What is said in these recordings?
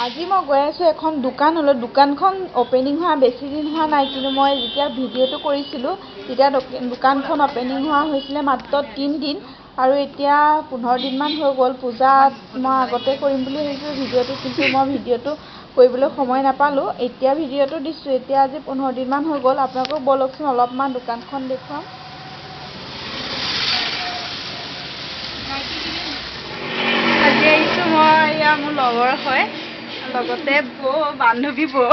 আজি মই গৈ আছোঁ এখন দোকানলৈ। দোকানখন অপেনিং হোৱা বেছি দিন হোৱা নাই, কিন্তু মই যেতিয়া ভিডিঅ'টো কৰিছিলোঁ তেতিয়া দোকানখন অপেনিং হোৱা হৈছিলে মাত্ৰ 3 দিন, আৰু এতিয়া 15 দিনমান হৈ গ'ল। পূজাত মই আগতে কৰিম বুলি ভাবিছিলোঁ ভিডিঅ'টো, কিন্তু মই ভিডিঅ'টো কৰিবলৈ সময় নাপালোঁ। এতিয়া ভিডিঅ'টো দিছোঁ, এতিয়া আজি 15 দিনমান হৈ গ'ল। আপোনালোকক ব'লকচোন অলপমান দোকানখন দেখুৱাম। আজি আহিছোঁ মই, এয়া মোৰ লগৰ হয়, লগতে বৌ, বান্ধৱী বৌ,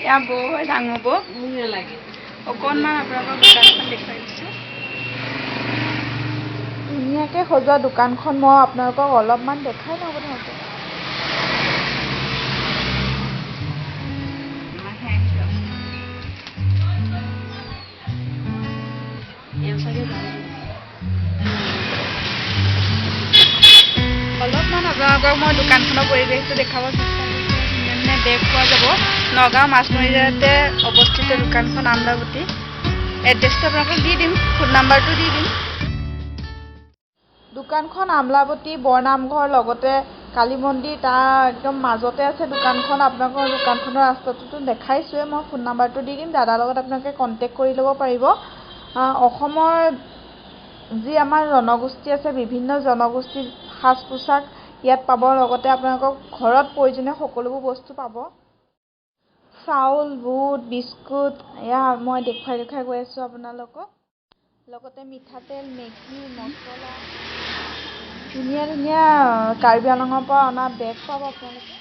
এয়া বৌ হয়, ডাঙৰ বৌ। অকণমান আপোনালোকৰ দোকানখন দেখুৱাই দিছোঁ। ধুনীয়াকৈ সজোৱা দোকানখন মই আপোনালোকক অলপমান দেখাই লওঁ প্ৰথমতে। অলপমান আপোনালোকক মই দোকানখনৰ পৰিৱেশটো দেখাব চেষ্টা কৰিছোঁ। ধুনীয়া ধুনীয়া বেগ পোৱা যাব। নগাঁও মাছমৰীয়াতে অৱস্থিত দোকানখন আমলাপটি। এড্ৰেছটো আপোনালোকক দি দিম, ফোন নাম্বাৰটো দি দিম। দোকানখন আমলাপটি বৰনামঘৰ লগতে কালী মন্দিৰ, তাৰ একদম মাজতে আছে দোকানখন। আপোনালোকৰ দোকানখনৰ ৰাস্তাটোতো দেখাইছোৱে, মই ফোন নাম্বাৰটো দি দিম। দাদাৰ লগত আপোনালোকে কণ্টেক্ট কৰি ল'ব পাৰিব। অসমৰ যি আমাৰ জনগোষ্ঠী আছে, বিভিন্ন জনগোষ্ঠীৰ সাজ পোছাক ইয়াত পাব, লগতে আপোনালোকক ঘৰত প্ৰয়োজনীয় সকলোবোৰ বস্তু পাব। চাউল, বুট, বিস্কুট, এয়া মই দেখুৱাই গৈ আছোঁ আপোনালোকক। লগতে মিঠাতেল, মেগী মছলা, ধুনীয়া ধুনীয়া কাৰ্বি আংলঙৰ পৰা অনা বেগ পাব আপোনালোকে।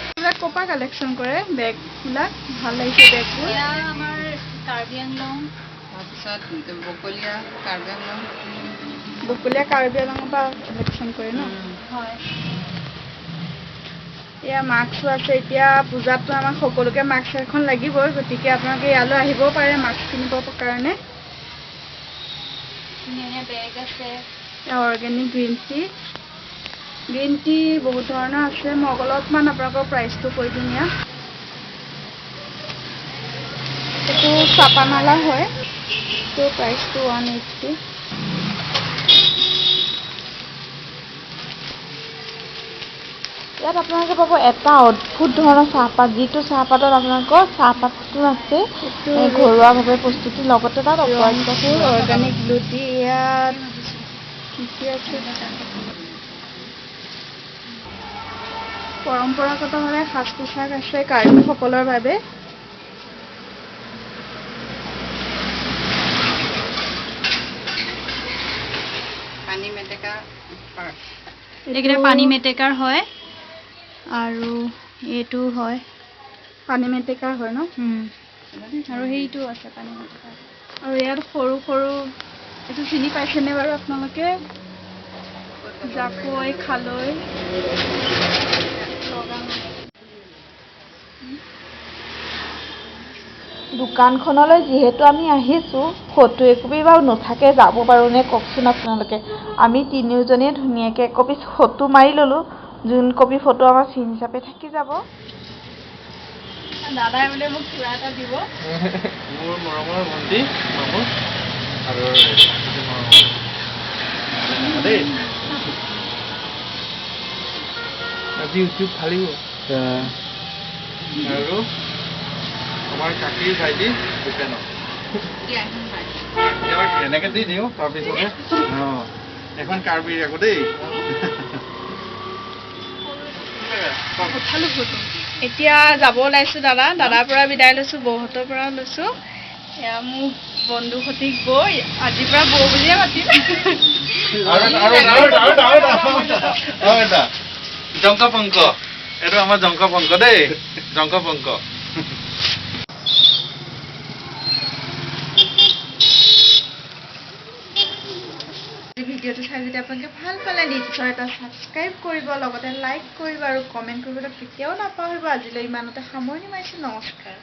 এইবিলাক ক'ৰ পৰা কালেকশ্যন কৰে বেগবিলাক? ভাল লাগিছে বেগবোৰ। আমাৰ কাৰ্বি আংলং, তাৰপিছত বকলীয়া কাৰ্বি আংলং। বকলীয়া কাৰ্বি আংলঙৰ পৰা কালেকশ্যন কৰে ন? হয়। এয়া মাস্কো আছে। এতিয়া পূজাততো আমাক সকলোকে মাস্ক এখন লাগিবই, গতিকে আপোনালোকে ইয়ালৈ আহিবও পাৰে মাস্ক কিনিবৰ কাৰণে। ধুনীয়া বেগ আছে। অৰ্গেনিক গ্ৰীণ টি বহুত ধৰণৰ আছে। মই অলপমান আপোনালোকৰ প্ৰাইচটো কৈ দিম ইয়াত। এইটো চাপানালা হয়, এইটো প্ৰাইচটো 180। ইয়াত আপোনালোকে পাব এটা অদ্ভুত ধৰণৰ চাহপাত, যিটো চাহপাতত আপোনালোকৰ চাহপাতটো আছে ঘৰুৱাভাৱে প্ৰস্তুতি, লগতে তাত অৰ্গেনিক ব্লু টি। ইয়াত কি আছে? পৰম্পৰাগতভাৱে সাজ পোছাক আছে কাৰ্বিসকলৰ বাবে। পানী মেটেকা, এইকেইটা পানী মেটেকাৰ হয়, আৰু এইটো হয় পানী মেটেকাৰ হয় ন? আৰু সেইটো আছে পানী মেটেকাৰ। আৰু ইয়াত সৰু সৰু, এইটো চিনি পাইছেনে বাৰু আপোনালোকে? জাকৈ, খালৈ। দোকানখনলৈ যিহেতু আমি আহিছোঁ, ফটো একপি বাৰু নুঠাকে যাব পাৰোঁনে কওকচোন আপোনালোকে? আমি তিনিওজনীয়ে ধুনীয়াকৈ একপি ফটো মাৰি ল'লোঁ, যোন কপি ফটো আমাৰ চিন হিচাপে থাকি যাব। দাদাই বোলে মোক কিবা এটা দিব। মোৰ মৰমৰ ভণ্টি মামু আৰু আজি ইউটিউব ফালিব। আৰু আমাৰ কাকিৰ ভাইটি ভূপেন। এনেকে দি দিওঁ, তাৰপিছতে এখন কাৰ্বি আকৌ দেই। এতিয়া যাব ওলাইছোঁ দাদাৰ পৰা বিদায় লৈছোঁ, বৌহঁতৰ পৰা লৈছোঁ। এয়া মোৰ বন্ধু সঠিক বৌ, আজিৰ পৰা বৌ বুলিয়ে মাতিম। জংক পংক, এইটো আমাৰ জংক পংক দেই, জংক পংক। ভিডিঅ'টো চাই যদি আপোনালোকে ভাল পালে নিশ্চয় এটা ছাবস্ক্ৰাইব কৰিব, লগতে লাইক কৰিব আৰু কমেণ্ট কৰিবলৈ কেতিয়াও নাপাহৰিব। আজিলৈ ইমানতে সামৰণি মাৰিছোঁ, নমস্কাৰ।